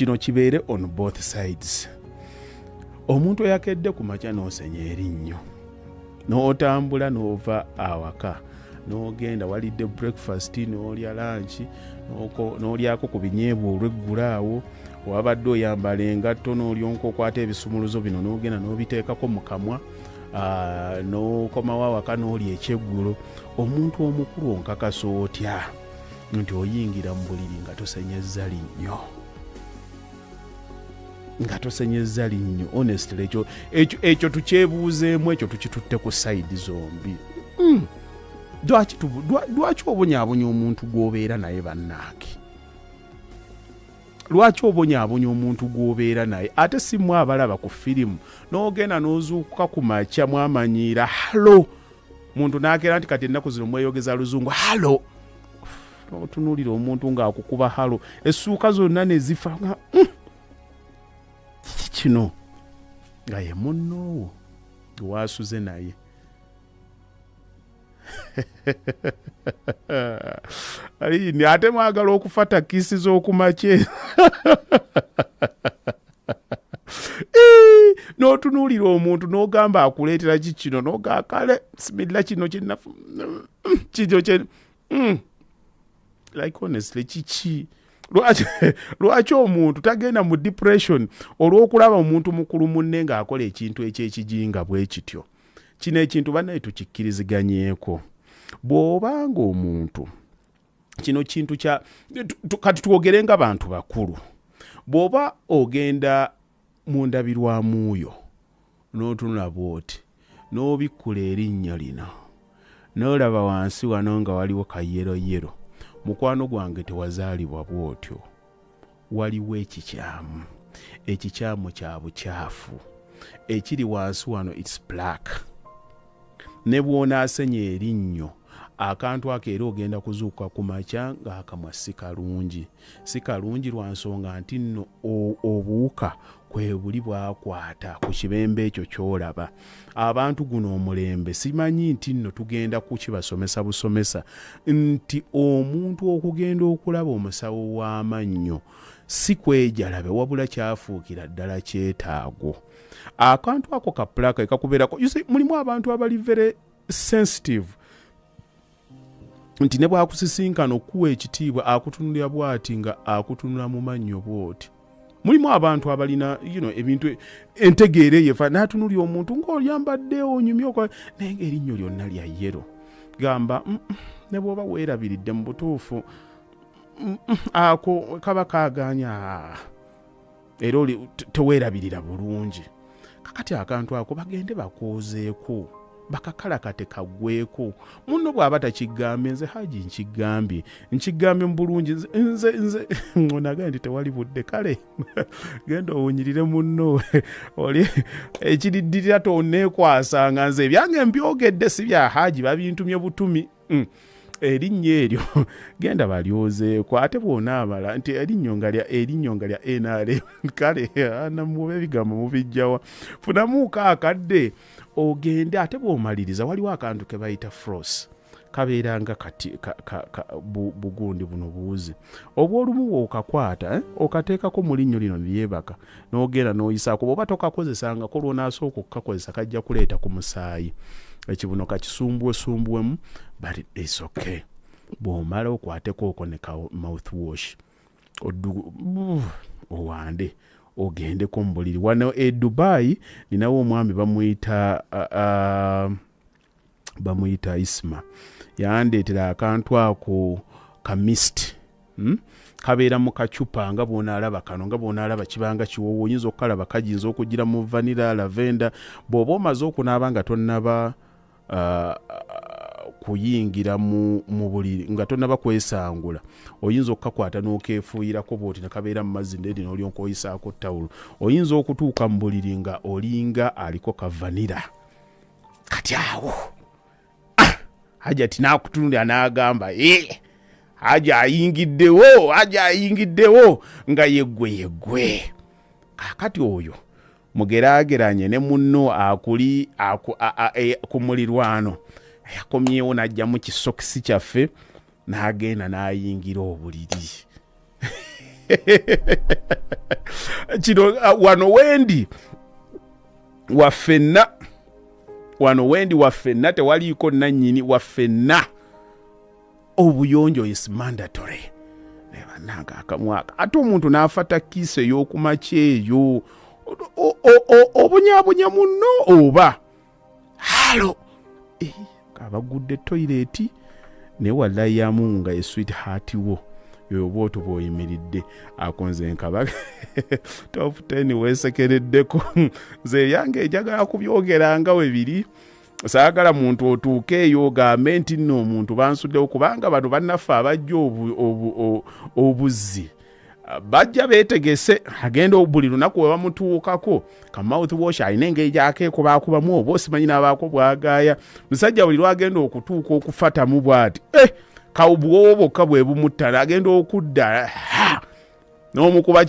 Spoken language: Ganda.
kino kibeere on both sides. Omuntu yakedde ku makya n'osenya erinnyo n'otambula n'ova awaka n'ogenda walidde breakfast n'olya lunch n'olyako ku binyeebwa olw'eggulu awo wabadde oyambala engatto n'olyonka okwata ebisumuluzo bino n'ogenda n'obiteekako mu kamwa n'okomawo awaka n'olya ekyeggulo. Omuntu omukulu onkakasa otya nti oyingira mu buliri nga tosenyezza linnyo, honestly ekyo tukyebuuzeemu, ekyo tukitutte ku side zombi. Lwaki obonyaabonya omuntu gw'obeera naye bannange? Lwaki obonyaabonya omuntu gw'obeera naye ate si mwe abalaba ku firimu n'ogenda n'ozuukuka ku makya mwamanyiira halo, muntu n'akeera nti kati ennaku zino mweyogeza luzungu halo, n'otunuulira omuntu ng'akukuba halo, essuuka zonna ne zifa nga kino nga ye munnoowo waasuze naye. Alini ate mwagala okufata kisi z'okumakye n'otunuulira omuntu n'ogamba akuleetera kikino n'oga kale similla kino kinnafu kino kye like honestly kiki lwaki omuntu tagenda mu depression olw'okulaba omuntu mukulu munne ng'akola ekintu ekyekijinga bwe kityo? Kino ekintu bannaye tukikkiriziganyeeko. Bw'obanga omuntu kino kintu kya kati twogere nga bantu bakulu, bw'oba ogenda mu ndabirwamuuyo n'otunula bw'oti n'obikkula erinnya lino n'olaba wansi wano nga waliwo kayeroyero, mukwano gwange tewazaalibwa bw'otyo. Waliwo ekikyamu, ekikyamu kya bukyafu ekiri wansi wano, it's black. Ne bw'onaasenya erinnyo akantu ako era ogenda kuzuuka ku makya ng'akamwa si kalungi lwa nsonga nti nno obuwuka kwe buli bwakwata ku kibembe ekyo ky'olaba. Abantu guno omulembe simanyi nti nno tugenda kukibasomesa busomesa nti omuntu okugenda okulaba omusawo w'amannyo si kwejalabe wabula kyafuukira ddala kyetaago. Akantu ako ka plaka kakubeerako, mulimu abantu abali very sensitive nti ne bwakusisinkana okuwa ekitiibwa akutunulira bw'ati nga akutunula mu mannyo bw'oti. Mulimu abantu abalina ebintu entegeera yefa n'atunulira omuntu ng'olyambadde onyumye naye ng'erinnyo lyonna lya yero. Gamba ne bw'oba weerabiridde mu butuufu ako kaba kaaganya era teweerabirira bulungi. Kakati akantu ako bagende bakoozeeko, bakakalakate kaggweeko. Munno bw'aba takigambe nze haji nkigambye mu bulungi, nze ngonaga nti tewali budde, kale genda owunyirire munno oli ekiriddirira tonneekwasanga, nze ebyange mbyogedde si bya haji, babintumye butumi. Erinnya eryo genda balyozeeko, ate bw'onaamala nti erinnyo nga lya NRM kale namube ebigambo mubijjawa, funamuuko akadde ogende. Ate bw'omaliriza waliwo akantu ke bayita fross, kabeera nga bugundi buno buwuzi. Oba olumu w'okakwata okateekako mu linnyo lino lyebaka n'ogenda n'oyisaako, bw'oba tokakozesangako lw'onaasooka okukakozesa kajja kuleeta ku musaayi. Ekibuno kakisumbuwesumbuwemu, but it's okay. Bw'omala okwateko oko ne mouthwash owande ogendeko mu buliri. Wano e Dubai ninawo omwami bamuyita Isma, yandeetera akantu ako ka mist, kabeera mu kacupa nga bw'onaalaba kano, nga bw'onaalaba kibanga kiwoowo, oyinza okukalaba kagiyinza okugira mu vanilla, lavenda. Bw'oba omaze okunaaba nga tonnaba kuyingira mu buliri, nga tonnaba kwesangula, oyinza okukakwata n'okeefuuyirako bw'oti ne kabeera mu mazzi ndedi n'olyonka oyisaako ttawulo. Oyinza okutuuka mu buliri nga olinga aliko ka vanilla. Kati awo Hajati n'akutunulira n'agamba Haji ayingiddewo nga yeggwe. Kakati oyo mugeraageranye ne munno akuli ku mulirwano yakomyewo n'ajja mu kisokisi kyaffe n'agenda n'ayingira obuliri. kino wano wendi waffenna tewaliiko nannyini waffenna obuyonjo is mandatory nebananga akamwaka ate omuntu n'afata kiise ey'okumakya eyo obunyabunya munno oba halo abagudde toileeti naye wallayamu nga ye sweet heart wo yoba oto bw'oyimiridde akonze nkaba top 10 weesekereddeko nze yange ejagala kubyogeranga we biri saagala muntu otuuke eyo ogambe nti nno omuntu bansuddewo kubanga bano bannaffe abajja obuzzi bajja beetegese agenda buli lunaku we bamutuukako ka mouthwash alina engeri gy'akeekubakubamu oba osimanyi n'abaako bwagaaya musajja buli lwagenda okutuuka okufatamu bw'ati kawubwowo bwokka bwe bumuttala agenda okudda n'omukuba